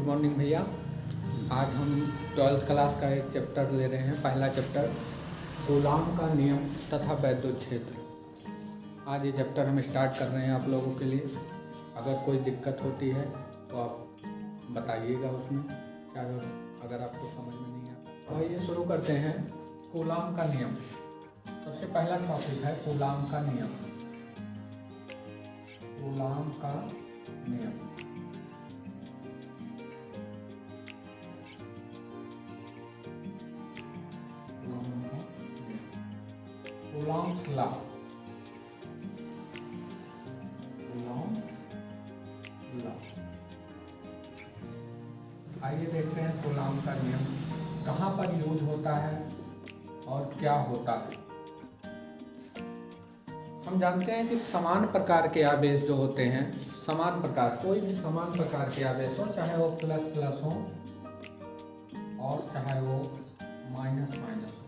Morning भैया। आज हम 12th क्लास का एक चैप्टर ले रहे हैं, पहला चैप्टर कूलाम का नियम तथा वैद्युत क्षेत्र। आज ये चैप्टर हम स्टार्ट कर रहे हैं आप लोगों के लिए। अगर कोई दिक्कत होती है तो आप बताइएगा उसमें, क्या अगर आपको समझ में नहीं आता। आइए शुरू करते हैं। कूलाम का नियम, सबसे पहला टॉपिक है कूलाम का नियम। कूलाम का नियम कूलाम्स लॉ। Coulombs law. आइए देखते हैं कूलाम का नियम कहाँ पर यूज होता है और क्या होता है। हम जानते हैं कि समान प्रकार के आवेश जो होते हैं, समान प्रकार, कोई भी समान प्रकार के आवेश हो, चाहे वो प्लस प्लस हो और चाहे वो माइनस माइनस हो,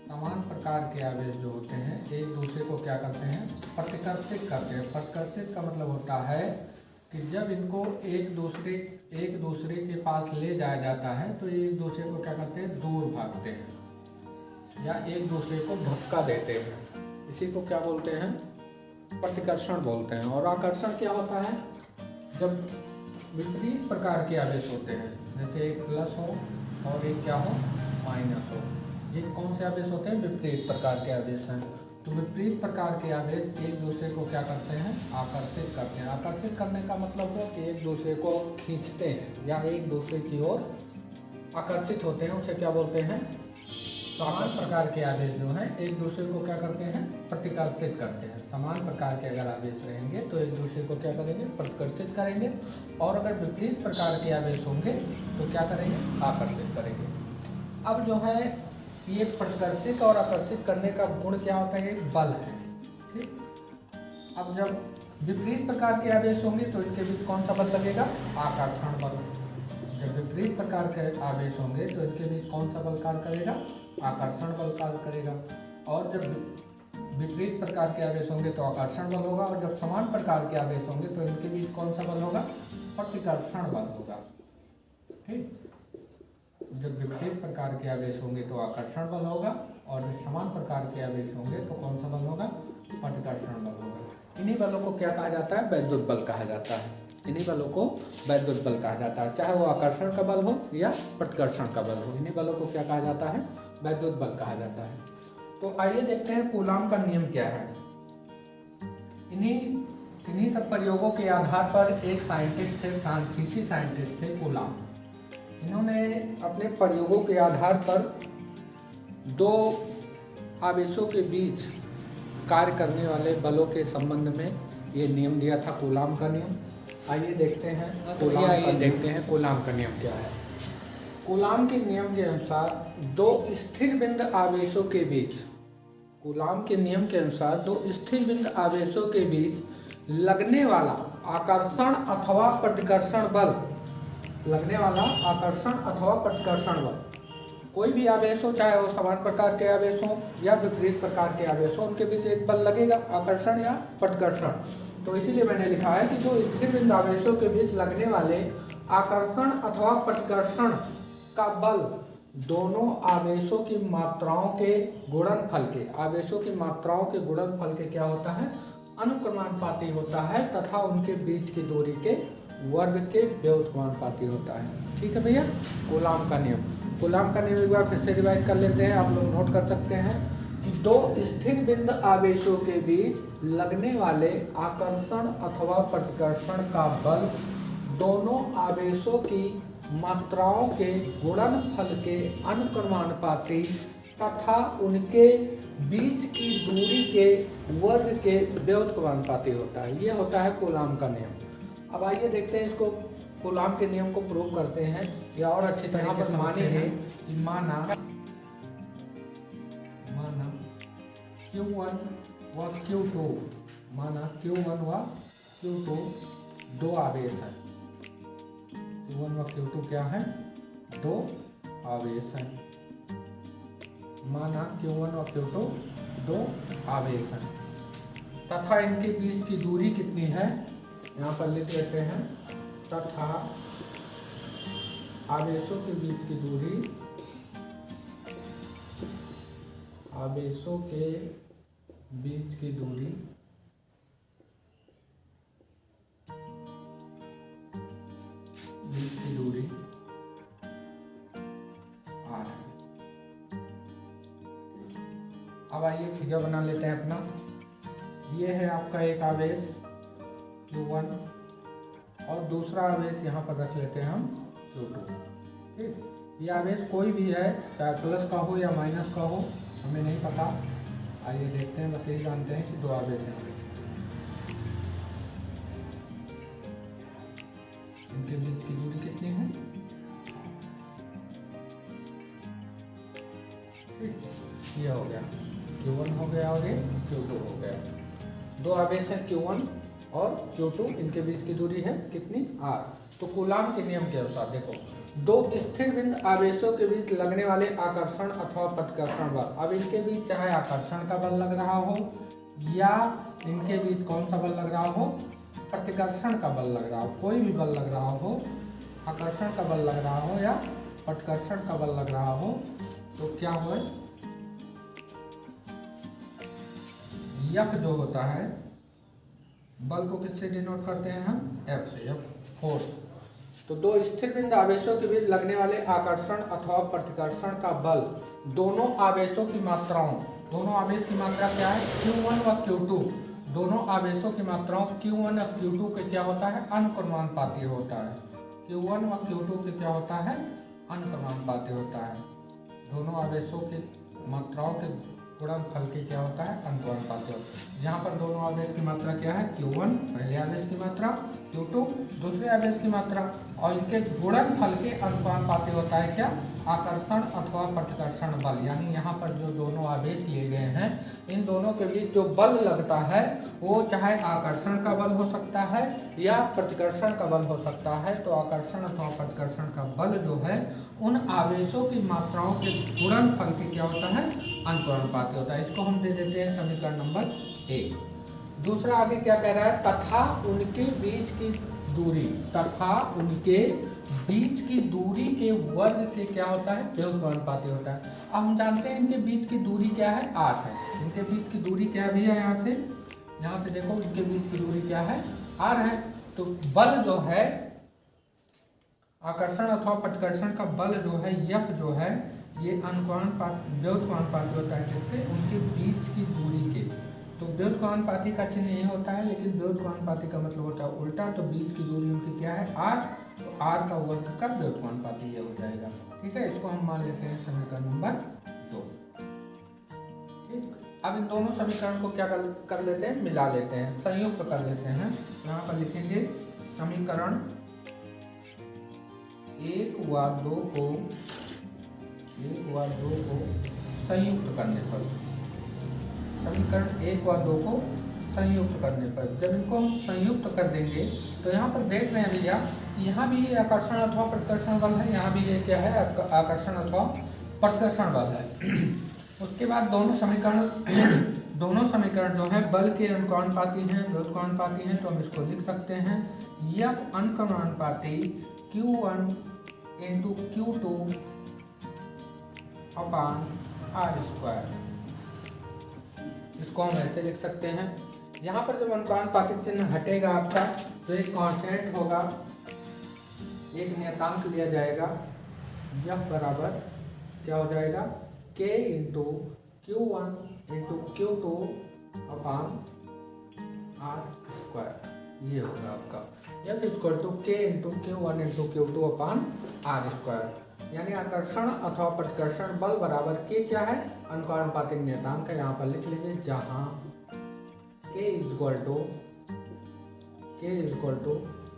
समान प्रकार के आवेश जो होते हैं एक दूसरे को क्या करते हैं, प्रतिकर्षित करते हैं। प्रतिकर्षित का मतलब होता है कि जब इनको एक दूसरे के पास ले जाया जाता है तो एक दूसरे को क्या करते हैं, दूर भागते हैं या एक दूसरे को धक्का देते हैं। इसी को क्या बोलते हैं, प्रतिकर्षण बोलते हैं। और आकर्षण क्या होता है, जब विपरीत प्रकार के आवेश होते हैं, जैसे एक प्लस हो और एक क्या हो, माइनस हो। ये कौन से आवेश होते हैं, विपरीत प्रकार के आवेश हैं। तो विपरीत प्रकार के आवेश एक दूसरे को क्या करते हैं, आकर्षित करते हैं। आकर्षित करने का मतलब है कि एक दूसरे को खींचते हैं या एक दूसरे की ओर आकर्षित होते हैं, उसे क्या बोलते हैं, समान प्रकार के आवेश जो हैं एक दूसरे को क्या करते हैं, प्रतिकर्षित करते हैं। समान प्रकार के अगर आवेश रहेंगे तो एक दूसरे को क्या करेंगे, प्रतिकर्षित करेंगे, और अगर विपरीत प्रकार के आवेश होंगे तो क्या करेंगे, आकर्षित करेंगे। अब जो है ये प्रतिकर्षित और आकर्षित करने का गुण क्या होता है, एक बल है। ठीक। अब जब विपरीत प्रकार के आवेश होंगे तो इनके बीच कौन सा बल लगेगा, आकर्षण बल। जब विपरीत प्रकार के आवेश होंगे तो इनके बीच कौन सा बल कार्य करेगा, आकर्षण बल कार्य करेगा। और जब विपरीत प्रकार के आवेश होंगे तो आकर्षण बल होगा, और जब समान प्रकार के आवेश होंगे तो इनके बीच कौन सा बल होगा, प्रतिकर्षण बल होगा। ठीक। जब विपरीत प्रकार के आवेश होंगे तो आकर्षण बल होगा, और जब समान प्रकार के आवेश होंगे तो कौन सा बल होगा, प्रतिकर्षण बल होगा। इन्हीं बलों को क्या कहा जाता है, वैद्युत बल कहा जाता है। इन्हीं बलों को वैद्युत बल कहा जाता है, चाहे वो आकर्षण का बल हो या प्रतिकर्षण का बल हो। इन्हीं बलों को क्या कहा जाता है, वैद्युत बल कहा जाता है। तो आइए देखते हैं कूलाम का नियम क्या है। इन्हीं सब प्रयोगों के आधार पर एक साइंटिस्ट थे, फ्रांसीसी साइंटिस्ट थे कूलाम। इन्होंने अपने प्रयोगों के आधार पर दो आवेशों के बीच कार्य करने वाले बलों के संबंध में ये नियम दिया था, कूलाम का नियम। आइए देखते हैं कूलाम का नियम क्या है। कूलाम के नियम के अनुसार दो स्थिर बिंदु आवेशों के बीच, कूलाम के नियम के अनुसार दो स्थिर बिंदु आवेशों के बीच लगने वाला आकर्षण अथवा प्रतिकर्षण बल, लगने वाला आकर्षण अथवा प्रतिकर्षण बल, कोई भी आवेश हो, चाहे वो समान प्रकार के आवेश हो या विपरीत प्रकार के आवेश हो, उनके बीच एक बल लगेगा, आकर्षण या प्रतिकर्षण। तो इसीलिए मैंने लिखा है कि जो स्थिर बिंदु आवेशों के बीच लगने वाले आकर्षण अथवा प्रतिकर्षण का बल दोनों आवेशों की मात्राओं के गुणनफल के, आवेशों की मात्राओं के गुणनफल के क्या होता है, अनुक्रमानुपाती होता है, तथा उनके बीच की दूरी के वर्ग के व्युत्क्रमानुपाती होता है। ठीक है भैया। कूलाम का नियम, कूलाम का नियम एक बार फिर से रिवाइज कर लेते हैं, आप लोग नोट कर सकते हैं कि दो स्थिर बिंदु आवेशों के बीच लगने वाले आकर्षण अथवा प्रतिकर्षण का बल दोनों आवेशों की मात्राओं के गुणनफल के अनुक्रमानुपाती तथा उनके बीच की दूरी के वर्ग के व्युत्क्रमानुपाती होता है। ये होता है कूलाम का नियम। अब आइए देखते हैं इसको, कूलाम के नियम को प्रूव करते हैं या और अच्छी तरह से मानेंगे कि माना Q1 व Q2, माना Q1 व Q2 दो आवेश हैं। Q1 व Q2 क्या है, दो आवेश हैं। माना Q1 व Q2 दो आवेश हैं तथा इनके बीच की दूरी कितनी है, यहाँ पर लिख लेते हैं, तथा आवेशों के बीच की दूरी r है। अब आइए फिगर बना लेते हैं अपना। ये है आपका एक आवेश Q1 और दूसरा आवेश यहाँ पर रख लेते हैं हम Q2। ठीक, ये आवेश कोई भी है, चाहे प्लस का हो या माइनस का हो, हमें नहीं पता। आइए देखते हैं, बस यही जानते हैं कि दो आवेश हैं, इनके बीच की दूरी कितनी है। ठीक, ये हो गया Q1 हो गया और ये Q2 हो गया। दो आवेश हैं Q1 और Q2, इनके बीच की दूरी है कितनी r। तो कूलाम के नियम के अनुसार देखो, दो स्थिर बिंदु आवेशों के बीच लगने वाले आकर्षण अथवा प्रतिकर्षण बल, अब इनके बीच चाहे आकर्षण का बल लग रहा हो या इनके बीच कौन सा बल लग रहा हो, प्रतिकर्षण का बल लग रहा हो, कोई भी बल लग रहा हो, आकर्षण का बल लग रहा हो या प्रतिकर्षण का बल लग रहा हो, तो क्या हो, F जो होता है, बल को किससे डिनोट करते हैं हम, F से, F फोर्स। तो दो स्थिर बिंदु आवेशों के बीच लगने वाले आकर्षण अथवा प्रतिकर्षण का बल, दोनों आवेशों की मात्राओं, दोनों आवेश की मात्रा क्या है, Q1 व Q2, दोनों आवेशों की मात्राओं Q1 और Q2 के क्या होता है, अनुक्रमानुपाती होता है। Q1 व Q2 के क्या होता है, अनुक्रमानुपाती होता है। दोनों आवेशों की मात्राओं के गुणनफल के क्या होता है, अनुक्रमानुपाती होता है। यहाँ पर दोनों आवेश की मात्रा क्या है, Q1 पहले आवेश की मात्रा, Q2 दूसरे आवेश की मात्रा, और इनके गुणनफल के अनुपाती होता है क्या, आकर्षण अथवा प्रतिकर्षण बल। यानी यहाँ पर जो दोनों आवेश लिए गए हैं, इन दोनों के बीच जो बल लगता है वो चाहे आकर्षण का बल हो सकता है या प्रतिकर्षण का बल हो सकता है। तो आकर्षण अथवा प्रतिकर्षण का बल जो है उन आवेशों की मात्राओं के गुणनफल के क्या होता है, अनुपाती होता है। इसको हम दे देते हैं समीकरण नंबर 1। दूसरा आगे क्या कह रहा है, तथा उनके बीच की दूरी, तथा उनके बीच की दूरी के वर्ग के क्या होता है, व्युत्क्रमानुपाती होता है। अब हम जानते हैं इनके बीच की दूरी क्या है, 8 है। इनके बीच की दूरी क्या भी है, यहाँ से देखो, इनके बीच की दूरी क्या है, r है। तो बल जो है, आकर्षण अथवा प्रतिकर्षण का बल जो है, F जो है, ये व्युत्क्रमानुपाती होता है किसके, उनके बीच की दूरी के। तो व्युत्क्रमानुपाती का चिन्ह ये होता है, लेकिन व्युत्क्रमानुपाती का मतलब होता है उल्टा। तो बीच की दूरी उनकी क्या है, r, तो r का वर्ग का व्युत्क्रमानुपाती ये हो जाएगा। ठीक है, इसको हम मान लेते हैं समीकरण नंबर 2। ठीक, अब इन दोनों समीकरण को क्या कर लेते हैं, मिला लेते हैं, संयुक्त कर लेते हैं। यहाँ पर लिखेंगे समीकरण 1 व 2 को संयुक्त करने पर, समीकरण 1 व 2 को संयुक्त करने पर, जब इनको हम संयुक्त कर देंगे तो यहाँ पर देख रहे हैं भैया, यहाँ भी ये आकर्षण अथवा प्रतिकर्षण बल है, यहाँ भी ये क्या है, आकर्षण अथवा प्रतिकर्षण बल है। उसके बाद दोनों समीकरण जो है बल के अनुक्रमानुपाती हैं, व्युत्क्रमानुपाती हैं। तो हम इसको लिख सकते हैं, यह अनुक्रमानुपाती Q1 × Q2 अपान r²। इसको हम ऐसे लिख सकते हैं। यहाँ पर जब अनुपातिक चिन्ह हटेगा आपका, तो एक कांस्टेंट होगा, एक नियतांक लिया जाएगा, यह बराबर क्या हो जाएगा, k × Q1 × Q2 अपान r²। ये होगा आपका F = k × Q1 × Q2 अपान r²। यानी आकर्षण अथवा प्रतिकर्षण बल बराबर k क्या है, अनुक्रमानुपातिक नियतांक है। यहाँ पर लिख लेंगे, जहाँ k =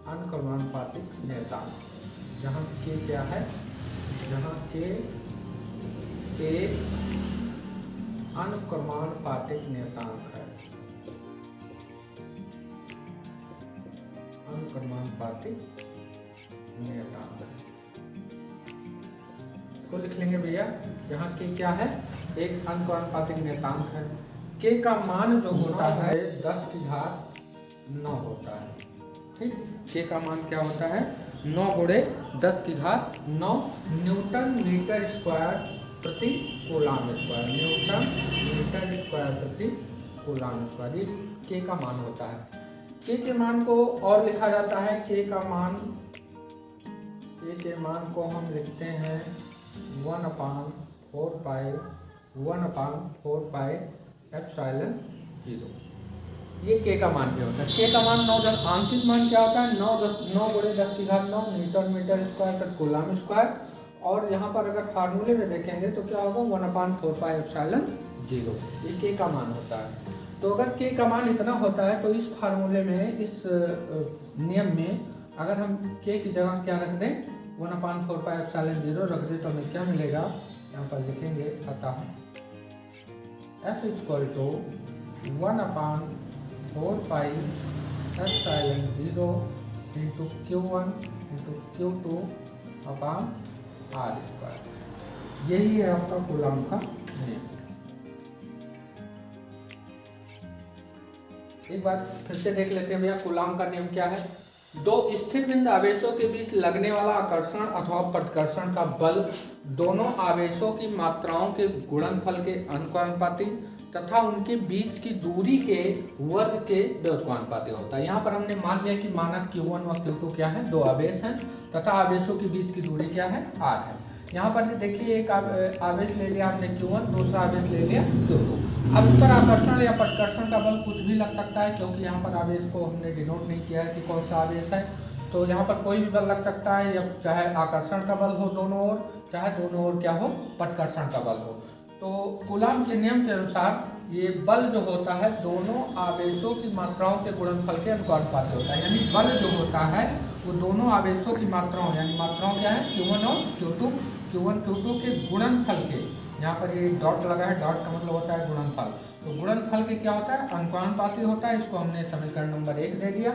अनुक्रमानुपातिक नियतांक, जहाँ k क्या है, जहाँ k एक अनुक्रमानुपातिक नियतांक है, अनुक्रमानुपातिक नियतांक है। इसको लिख लेंगे भैया, जहाँ k क्या है, एक अनुक्रमानुपातिक नियतांक है। k का मान जो होता है 10⁹ होता है। ठीक। के का मान क्या होता है 9 गुणे 10 की घात 9 न्यूटन मीटर स्क्वायर प्रति coulomb square, newton metre square प्रति कूलाम स्क्वायर, ये के का मान होता है। के मान को और लिखा जाता है, के मान को हम लिखते हैं 1/4 पाई एप्सिलॉन 0। ये के का मान भी होता है। के का मान 9 आंशिक मान क्या होता है 9 गुणे 10 की घात 9 न्यूटन मीटर स्क्वायर प्रति कूलाम स्क्वायर। और यहाँ पर अगर फार्मूले में देखेंगे तो क्या होगा 1/4 पाई एप्सिलॉन 0, ये के का मान होता है। तो अगर के का मान इतना होता है तो इस फार्मूले में, इस नियम में अगर हम के की जगह क्या रख दें 1/4 पाई एप्सिलॉन 0 रख दें तो हमें क्या मिलेगा, यहाँ पर लिखेंगे अतः F = 1/4 pi epsilon 0 into Q1 into Q2 upon R²। यही है आपका कूलाम का नियम। एक बार फिर से देख लेते हैं भैया कूलाम का नियम क्या है। दो स्थिर बिंदु आवेशों के बीच लगने वाला आकर्षण अथवा प्रतिकर्षण का बल दोनों आवेशों की मात्राओं के गुणनफल के अनुपाती तथा उनके बीच की दूरी के वर्ग के व्युत्क्रमानुपाती होता है। यहाँ पर हमने मान लिया कि मानक Q1 और Q2 क्या है, दो आवेश हैं तथा आवेशों के बीच की दूरी क्या है, R है। यहाँ पर देखिए एक आवेश ले लिया हमने Q1, दूसरा आवेश ले लिया Q2। अब इस पर आकर्षण या प्रतिकर्षण का बल कुछ भी लग सकता है, क्योंकि यहाँ पर आवेश को हमने डिनोट नहीं किया है कि कौन सा आवेश है। तो यहाँ पर कोई भी बल लग सकता है, या चाहे आकर्षण का बल हो दोनों ओर, चाहे दोनों ओर क्या हो प्रतिकर्षण का बल हो। तो कूलाम के नियम के अनुसार ये बल जो होता है दोनों आवेशों की मात्राओं के गुणनफल के अनुपाती होता है। यानी बल जो होता है वो दोनों आवेशों की मात्राओं, यानी मात्राओं क्या है Q1 और Q2 के गुणनफल के, यहाँ पर ये डॉट लगा है, डॉट का मतलब होता है गुणनफल। तो गुणनफल के क्या होता है अनुपाती होता है, इसको हमने समीकरण नंबर 1 दे दिया।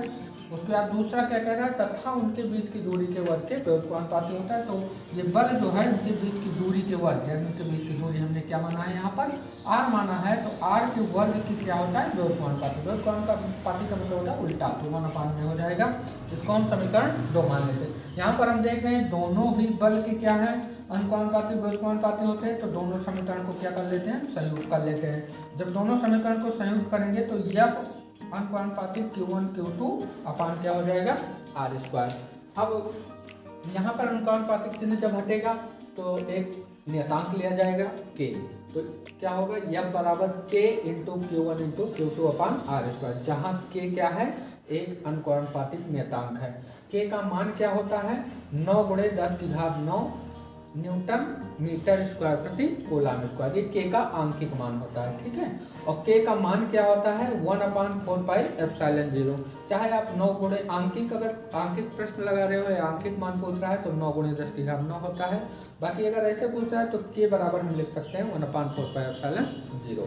उसके बाद दूसरा क्या कह रहा है, तथा उनके बीच की दूरी के वर्ग के व्युत्क्रमानुपाती होता है। तो ये बल जो है उनके बीच की दूरी के वर्ग, यानी उनके बीच की दूरी हमने क्या माना है यहाँ पर r माना है, तो r के वर्ग की क्या होता है व्युत्क्रमानुपाती। व्युत्क्रमानुपाती का मतलब होता है उल्टा, तो 1/4 में हो जाएगा। इसको हम समीकरण 2 मान लेते हैं। यहाँ पर हम देख रहे हैं दोनों ही बल के क्या है अनुपाती व्युत्क्रमानुपाती होते हैं, तो दोनों समीकरण को क्या कर लेते हैं संयुक्त कर लेते हैं। जब दोनों समीकरण को संयुक्त करेंगे तो यह अनुपाती Q1 Q2 अपान क्या हो जाएगा R²। अब यहाँ पर अनुपातिक चिन्ह जब हटेगा तो एक नियतांक लिया जाएगा K, तो क्या होगा यह बराबर K into Q1 into Q2 अपान R², जहाँ K क्या है एक अनुपातिक नियतांक है। K का मान क्या होता है 9 गुणे 10 की घात 9 न्यूटन मीटर स्क्वायर प्रति कूलाम स्क्वायर, ये के का आंकिक मान होता है। ठीक है, और के का मान क्या होता है 1/4 पाई एप्सिलॉन 0। चाहे आप 9 गुणे आंकिक, अगर आंकिक प्रश्न लगा रहे हो या आंकिक मान पूछ रहा है तो 9 गुणे 10 की घात 9 होता है। बाकी अगर ऐसे पूछ रहा है तो के बराबर हम लिख सकते हैं 1/4 पाई एप्सिलॉन 0।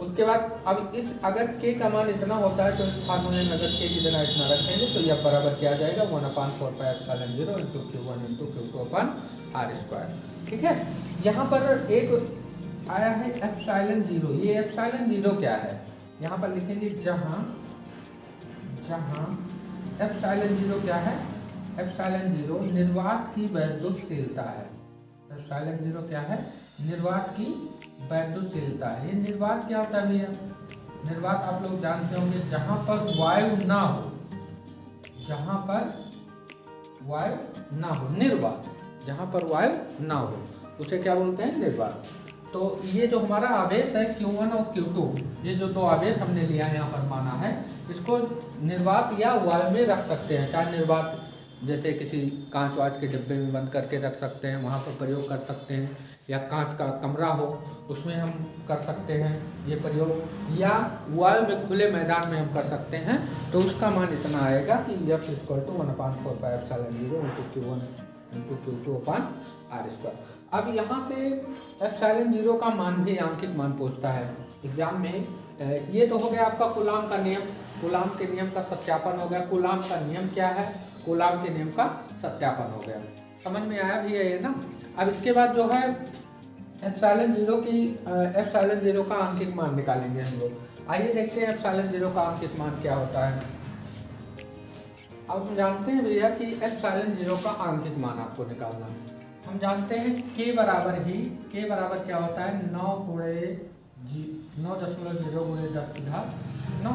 उसके बाद अब इस अगर के का मान इतना होता है तो इस फार्मूले में अगर के की जगह इतना रखेंगे तो यह बराबर क्या आ जाएगा 1/4 pi epsilon 0 into Q1 into Q2 अपान R²। ठीक है, यहाँ पर एक आया है एप्सिलॉन 0। ये एप्सिलॉन 0 क्या है, यहाँ पर लिखेंगे जहाँ एप्सिलॉन 0 क्या है, एप्सिलॉन 0 निर्वात की वैद्युतशीलता है। एप्सिलॉन 0 क्या है, निर्वात की वैद्युतशीलता है। ये निर्वात क्या होता है भैया, निर्वात आप लोग जानते होंगे जहाँ पर वायु ना हो, जहाँ पर वायु ना हो, निर्वात जहाँ पर वायु ना हो उसे क्या बोलते हैं निर्वात। तो ये जो हमारा आवेश है Q1 और Q2, ये जो दो आवेश हमने लिया है यहाँ पर माना है, इसको निर्वात या वायु में रख सकते हैं। चाहे निर्वात जैसे किसी कांच वाच के डिब्बे में बंद करके रख सकते हैं, वहाँ पर प्रयोग कर सकते हैं, या कांच का कमरा हो उसमें हम कर सकते हैं ये प्रयोग, या वायु में खुले मैदान में हम कर सकते हैं। तो उसका मान इतना आएगा कि F = 1/4 pi epsilon 0 into Q1 into Q2 अपान R²। अब यहाँ से एप्सिलॉन 0 का मान भी आंकिक मान पूछता है एग्जाम में। ये तो हो गया आपका कूलाम का नियम, कूलाम के नियम का सत्यापन हो गया। कूलाम का नियम क्या है, कूलाम के नियम का सत्यापन हो गया, समझ में आया भी है ये ना। अब इसके बाद जो है एप्सिलॉन 0 का आंकिक मान निकालेंगे हम लोग। आइए देखते हैं एप्सिलॉन 0 का आंकिक मान क्या होता है। अब हम जानते हैं भैया कि एप्सिलॉन 0 का आंशिक मान आपको निकालना है। हम जानते हैं के बराबर क्या होता है 9.0 गुणे 10 की घात 9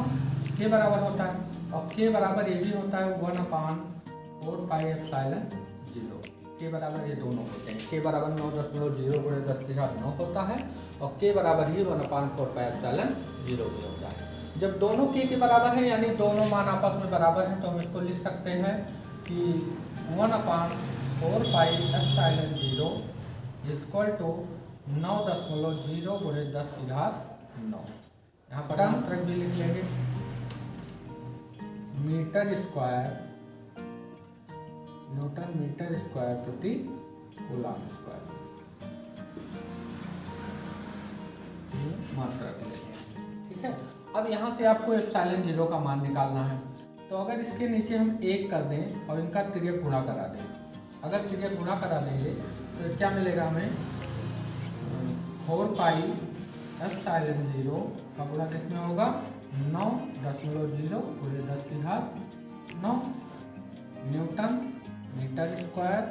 के बराबर होता है। और के बराबर ये भी होता है 1/4 पाई एप्सिलॉन 0। के बराबर ये दोनों होते हैं। के बराबर 9.0 गुणे 10 की घात 9 होता है और के बराबर ही 1/4 पाई एप्सिलॉन 0 भी होता है। जब दोनों के बराबर है यानी दोनों मान आपस में बराबर हैं तो हम इसको लिख सकते हैं कि 1/4 पाई एप्सिलॉन 0 इक्वल टू 9.0 गुणे 10 की घात 9। यहाँ पर मात्रक भी लिख लेंगे metre square newton metre square प्रति कूलम स्क्वायर मात्रक। ठीक है, अब यहाँ से आपको एप्सिलॉन 0 का मान निकालना है। तो अगर इसके नीचे हम 1 कर दें और इनका तिर्यक गुणा करा दें, अगर तिर्यक गुणा करा देंगे तो क्या मिलेगा हमें 4 पाई एप्सिलॉन 0 का गुणा किसमें होगा 9.0 गुणे 10 की घात 9 न्यूटन मीटर स्क्वायर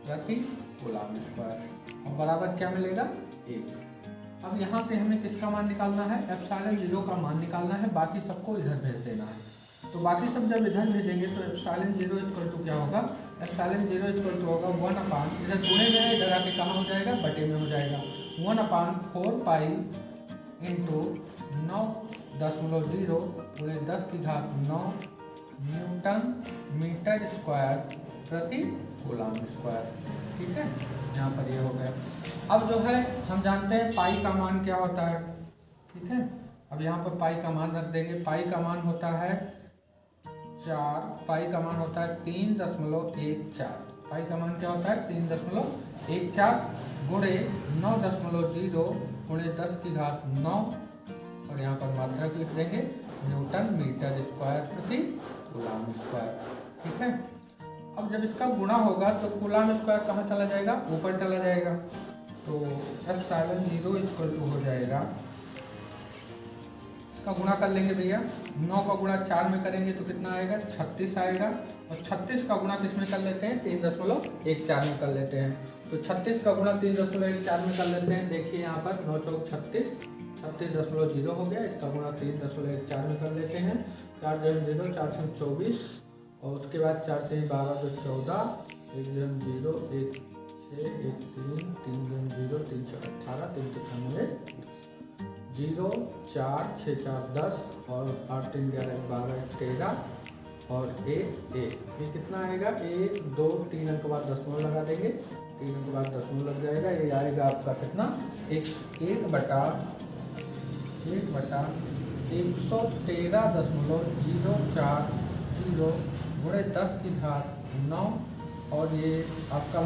प्रति कूलम स्क्वायर और बराबर क्या मिलेगा 1। अब यहाँ से हमें किसका मान निकालना है एप्सिलॉन 0 का मान निकालना है, बाकी सबको इधर भेज देना है। तो बाकी सब जब इधर भेजेंगे तो एप्सिलॉन 0 इक्वल टू क्या होगा एप्सिलॉन 0 इक्वल टू होगा 1/, इधर गुणे में इधर आके कहाँ हो जाएगा बटे में हो जाएगा 1/4 पाई इंटू 9.0 गुणे 10 की घात 9 न्यूटन मीटर स्क्वायर प्रति कूलम स्क्वायर। ठीक है, यहाँ पर ये हो गया। अब जो है हम जानते हैं पाई का मान क्या होता है। ठीक है, अब यहाँ पर पाई का मान रख देंगे। पाई का मान होता है 4, पाई का मान होता है 3.14। पाई का मान क्या होता है 3.14 गुणे 9.0 गुणे 10 की घात 9 और यहाँ पर मात्रक लिख देंगे न्यूटन मीटर स्क्वायर प्रति कूलम स्क्वायर। ठीक है, अब जब इसका गुणा होगा तो कूलम स्क्वायर कहाँ चला जाएगा ऊपर चला जाएगा। तो एप्सिलॉन 0 इक्वल टू हो जाएगा, इसका गुणा कर लेंगे भैया 9 का गुणा 4 में करेंगे तो कितना आएगा 36 आएगा और 36 का गुणा किस में कर लेते हैं 3.14 में कर लेते हैं। तो 36 का गुणा 3.14 में कर लेते हैं। देखिए यहाँ पर 9 चौक 36 36.0 हो गया, इसका गुणा 3.14 में कर लेते हैं। 4 जन 0 4 छम 24 और उसके बाद 4 3 12 तो 14 1 जन 0 1 6 1 3 3 जन 0 3 6 18 3 93 0 4 6 4 10 और 8 3 11 12 13 और 1 1 ये कितना आएगा 1 2 3 अंक बाद दशमलव लगा देंगे, 3 अंक बाद दशमलव लग जाएगा। ये आएगा आपका कितना 1 बटा 113.040 गुणे 10 की घात 9 और ये आपका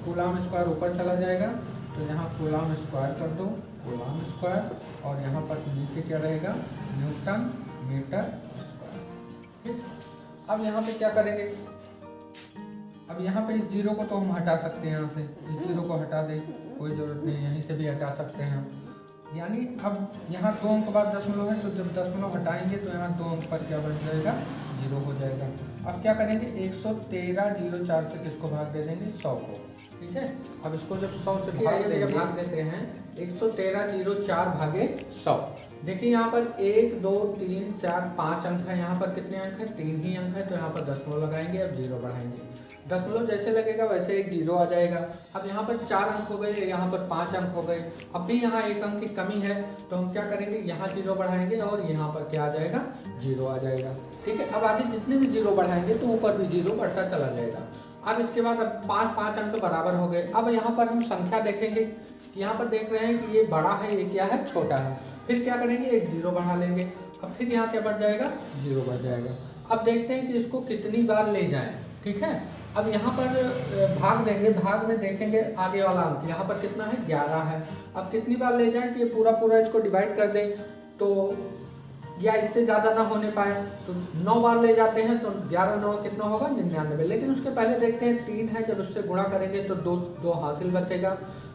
कूलम स्क्वायर ऊपर चला जाएगा तो यहाँ कूलम स्क्वायर कर दो कूलम स्क्वायर और यहाँ पर नीचे क्या रहेगा न्यूटन मीटर स्क्वायर। ठीक, अब यहाँ पे क्या करेंगे, अब यहाँ पे इस 0 को तो हम हटा सकते हैं, यहाँ से इस 0 को हटा दें कोई ज़रूरत नहीं, यहीं से भी हटा सकते हैं। यानी अब यहाँ 2 अंक बाद दशमलव है तो जब दशमलव हटाएंगे तो यहाँ 2 अंक पर क्या बन जाएगा 0 हो जाएगा। अब क्या करेंगे 113.04 से किसको भाग दे देंगे 100 को। ठीक है, अब इसको जब 100 से भाग देते हैं 113.04 भागे 100। देखिए यहाँ पर 1 2 3 4 5 अंक है, यहाँ पर कितने अंक है 3 ही अंक है तो यहाँ पर दशमलव लगाएंगे, अब 0 बढ़ाएंगे, दशमलव जैसे लगेगा वैसे एक 0 आ जाएगा। अब यहाँ पर 4 अंक हो गए, यहाँ पर 5 अंक हो गए, अब भी यहाँ 1 अंक की कमी है तो हम क्या करेंगे यहाँ 0 बढ़ाएंगे और यहाँ पर क्या आ जाएगा 0 आ जाएगा। ठीक है, अब आगे जितने भी 0 बढ़ाएंगे तो ऊपर भी 0 बढ़ता चला जाएगा। अब इसके बाद अब 5 अंक बराबर हो गए। अब यहाँ पर हम संख्या देखेंगे कि यहाँ पर देख रहे हैं कि ये बड़ा है ये क्या है छोटा है, फिर क्या करेंगे एक 0 बढ़ा लेंगे, अब फिर यहाँ क्या बढ़ जाएगा 0 बढ़ जाएगा। अब देखते हैं कि इसको कितनी बार ले जाएं। ठीक है, अब यहाँ पर भाग देंगे, भाग में देखेंगे आगे वाला अंक यहाँ पर कितना है 11 है। अब कितनी बार ले जाएं कि पूरा इसको डिवाइड कर दें तो या इससे ज़्यादा ना होने पाए तो 9 बार ले जाते हैं तो 11 9 कितना होगा 99। लेकिन उसके पहले देखते हैं 3 है, जब उससे गुणा करेंगे तो 2 हासिल बचेगा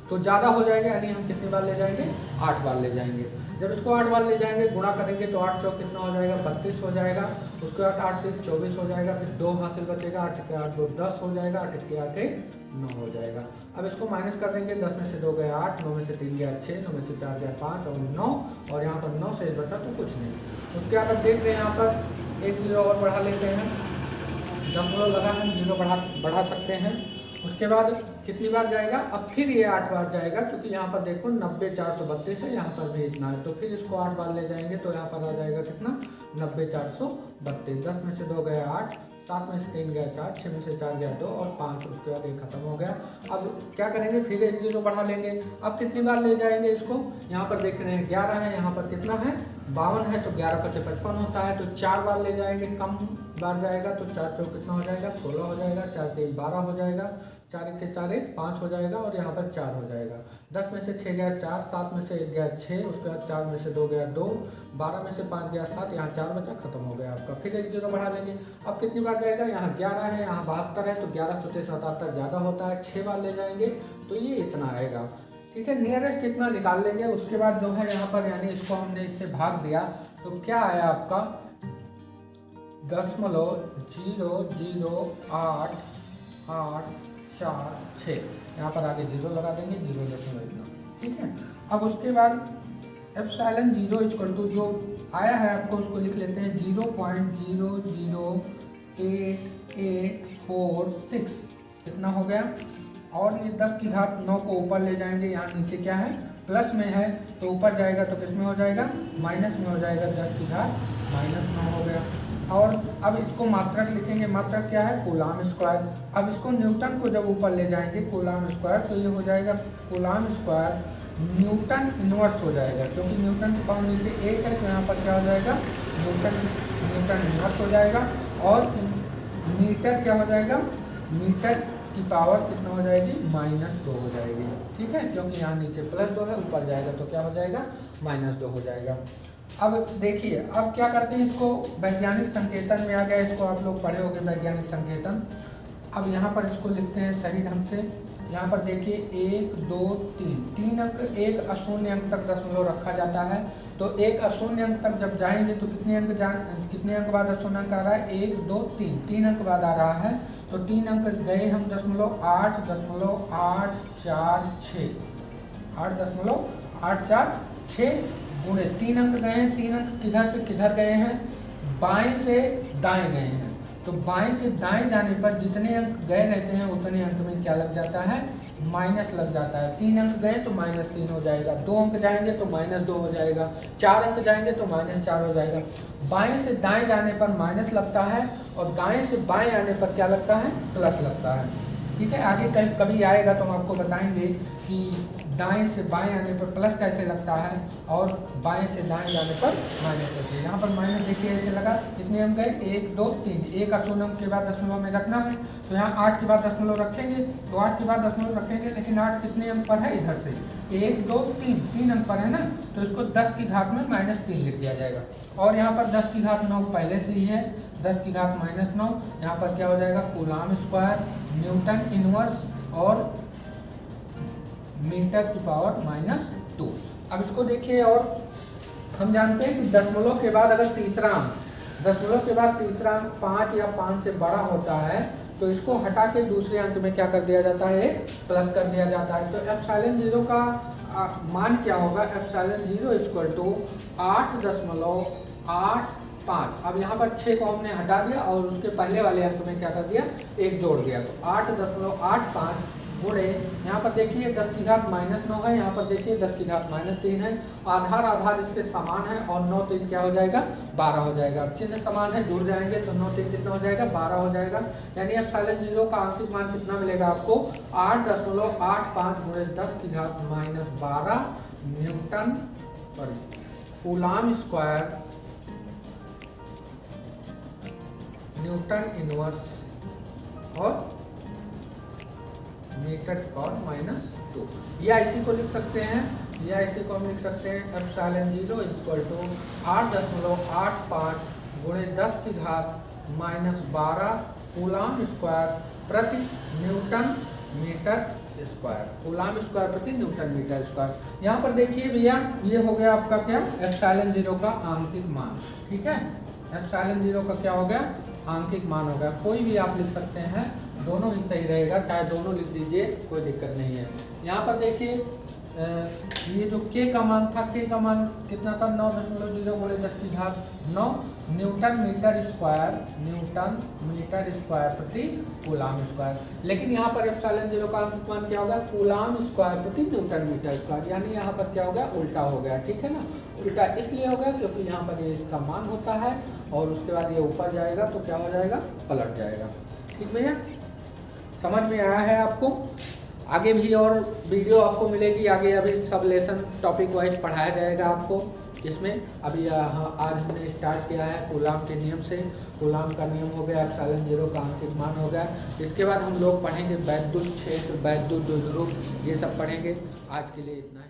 तो ज़्यादा हो जाएगा, यानी हम कितनी बार ले जाएंगे, 8 बार ले जाएंगे। जब इसको 8 बार ले जाएंगे, गुणा करेंगे तो 8 चौक कितना हो जाएगा, 32 हो जाएगा। उसके बाद 8 3 24 हो जाएगा, फिर 2 हासिल बचेगा, 8 के 8 2 10 हो जाएगा, 8 के 8 9 हो जाएगा। अब इसको माइनस कर देंगे, 10 में से 2 गया 8, 9 में से 3 गया 6, 9 में से 4 गया 5 और 9, और यहाँ पर 9 से बचा तो कुछ नहीं। उसके बाद अब देख रहे हैं यहाँ पर एक जीरो और बढ़ा लेते हैं, 10 लगा है, जीरो बढ़ा सकते हैं। उसके बाद कितनी बार जाएगा, अब फिर ये 8 बार जाएगा, क्योंकि यहाँ पर देखो 90 432 है, यहाँ पर भी इतना है, तो फिर इसको 8 बार ले जाएंगे तो यहाँ पर आ जाएगा कितना, 90 432। 10 में से 2 गया 8, 7 में से 3 गया 4, 6 में से 4 गया 2 और 5, उसके बाद ये खत्म हो गया। अब क्या करेंगे, फिर एक जीरो बढ़ा लेंगे। अब कितनी बार ले जाएंगे इसको, यहाँ पर देख रहे हैं 11 है, यहाँ पर कितना है 52 है, तो 11 × 5 = 55 होता है, तो 4 बार ले जाएंगे, कम बार जाएगा, तो 4 चौक कितना हो जाएगा, 16 हो जाएगा, 4 3 12 हो जाएगा, 4 के 4 5 हो जाएगा, और यहाँ पर 4 हो जाएगा। 10 में से 6 गया 4, 7 में से 1 गया 6, उसके बाद 4 में से 2 गया 2, 12 में से 5 गया 7, यहाँ 4 बचा, खत्म हो गया आपका। फिर एक जीरो बढ़ा लेंगे। अब कितनी बार जाएगा, यहाँ 11 है, यहाँ 72 है, तो 11 × 77 ज़्यादा होता है, 6 बार ले जाएंगे तो ये इतना आएगा। ठीक है, नियरेस्ट इतना निकाल लेंगे। उसके बाद जो है यहाँ पर, यानी इसको हमने इससे भाग दिया तो क्या आया आपका 0.008846, यहाँ पर आगे जीरो लगा देंगे, 0.0 इतना। ठीक है, अब उसके बाद एप्सिलॉन 0 = जो आया है आपको उसको लिख लेते हैं 0.00846, कितना हो गया। और ये 10 की घात 9 को ऊपर ले जाएंगे, यहाँ नीचे क्या है प्लस में है, तो ऊपर जाएगा तो किस में हो जाएगा, माइनस में हो जाएगा, 10 की घात -9 हो गया। और अब इसको मात्रक लिखेंगे, मात्रक क्या है, कूलाम स्क्वायर। अब इसको न्यूटन को जब ऊपर ले जाएंगे कूलाम स्क्वायर, तो ये हो जाएगा कूलाम स्क्वायर न्यूटन इनवर्स हो जाएगा, क्योंकि न्यूटन की पावर नीचे 1 है, तो यहाँ पर क्या हो जाएगा, न्यूटन इनवर्स हो जाएगा। और मीटर क्या हो जाएगा, मीटर की पावर कितना हो जाएगी, -2 हो जाएगी। ठीक है, क्योंकि यहाँ नीचे +2 है, ऊपर जाएगा तो क्या हो जाएगा, -2 हो जाएगा। अब देखिए, अब क्या करते हैं, इसको वैज्ञानिक संकेतन में आ गया, इसको आप लोग पढ़े होंगे वैज्ञानिक संकेतन। अब यहाँ पर इसको लिखते हैं सही ढंग से। यहाँ पर देखिए 1 2 3 अंक, एक अशून्य अंक तक दशमलव रखा जाता है, तो एक अशून्य अंक तक जब जाएंगे तो कितने अंक बाद अशून्य अंक आ रहा है, 1 2 3 अंक बाद आ रहा है, तो 3 अंक गए हम 8.846 8.846 गुणे 3 अंक गए हैं, 3 अंक किधर से किधर गए हैं, बाएं से दाएं गए हैं, तो बाएं से दाएं जाने पर जितने अंक गए रहते हैं उतने अंक में क्या लग जाता है, माइनस लग जाता है। 3 अंक गए तो -3 हो जाएगा, 2 अंक जाएंगे तो -2 हो जाएगा, 4 अंक जाएंगे तो -4 हो जाएगा। बाएं से दाएं जाने पर माइनस लगता है और दाएं से बाएं आने पर क्या लगता है, प्लस लगता है। ठीक है, आगे कभी आएगा तो हम आपको बताएंगे कि दाएं से बाएं आने पर प्लस कैसे लगता है और बाएं से दाएं जाने पर माइनस कैसे। यहाँ पर माइनस देखिए ऐसे लगा, कितने अंक गए, 1 2 3, एक अशून्य अंक के बाद दशमलव में रखना है, तो यहाँ 8 के बाद दशमलव रखेंगे, तो 8 के बाद दशमलव रखेंगे, लेकिन 8 कितने अंक पर है, इधर से 1 2 3 अंक पर है ना, तो इसको 10 की घात में -3 लिख दिया जाएगा। और यहाँ पर 10 की घात 9 पहले से ही है, 10 की घात -9, यहाँ पर क्या हो जाएगा, कूलाम स्क्वायर न्यूटन इनवर्स और मीटर की पावर -2। अब इसको देखिए, और हम जानते हैं कि दशमलव के बाद अगर तीसरा अंक 5 या 5 से बड़ा होता है तो इसको हटा के दूसरे अंक में क्या कर दिया जाता है, प्लस कर दिया जाता है। तो एप्सिलॉन 0 का मान क्या होगा, एप्सिलॉन 0 = 8.85। अब यहाँ पर 6 को हमने हटा दिया और उसके पहले वाले अंक में क्या कर दिया, 1 जोड़ दिया, तो 8.85 गुणे, यहाँ पर देखिए 10 की घात -9 है, यहाँ पर देखिए 10 की घात -3 है, आधार इसके समान है और 9 3 क्या हो जाएगा, 12 हो जाएगा। चिन्ह समान है, जुड़ जाएंगे तो 9 3 कितना हो जाएगा, 12 हो जाएगा। यानी एप्सिलॉन 0 का आंतरिक मान कितना मिलेगा आपको, 8.85 गुणे 10 की घात -12 कूलाम स्क्वायर न्यूटन इनवर्स और मीटर की पावर -2। या इसी को लिख सकते हैं, या इसी को हम लिख सकते हैं एप्सिलॉन 0 = 8.85 गुणे 10 की घात -12 कूलाम स्क्वायर प्रति newton metre square, coulomb square प्रति न्यूटन मीटर स्क्वायर। यहाँ पर देखिए भैया ये हो गया आपका क्या, एप्सिलॉन 0 का आंशिक मान, ठीक है। एप्सिलॉन 0 का क्या हो गया, आंशिक मान हो गया। कोई भी आप लिख सकते हैं, दोनों ही सही रहेगा, चाहे दोनों लिख दीजिए, कोई दिक्कत नहीं है। यहाँ पर देखिए ये जो के का मान था, के का मान कितना था, 9.0 × 10⁹9 newton metre square, newton metre square प्रति कूलाम स्क्वायर। लेकिन यहाँ पर एप्सिलॉन 0 का मान क्या होगा, कूलाम स्क्वायर प्रति न्यूटन मीटर स्क्वायर, यानी यहाँ पर क्या हो गया, उल्टा हो गया, ठीक है ना। उल्टा इसलिए हो गया क्योंकि यहाँ पर ये इसका मान होता है और उसके बाद ये ऊपर जाएगा तो क्या हो जाएगा, पलट जाएगा। ठीक भैया, समझ में आया है आपको। आगे भी और वीडियो आपको मिलेगी, आगे अभी सब लेसन टॉपिक वाइज पढ़ाया जाएगा आपको इसमें। अभी आज हमने स्टार्ट किया है कूलाम के नियम से। कूलाम का नियम हो गया, एप्सिलॉन 0 का आंशिक मान हो गया। इसके बाद हम लोग पढ़ेंगे वैद्युत क्षेत्र, वैद्युत द्विध्रुव, ये सब पढ़ेंगे। आज के लिए इतना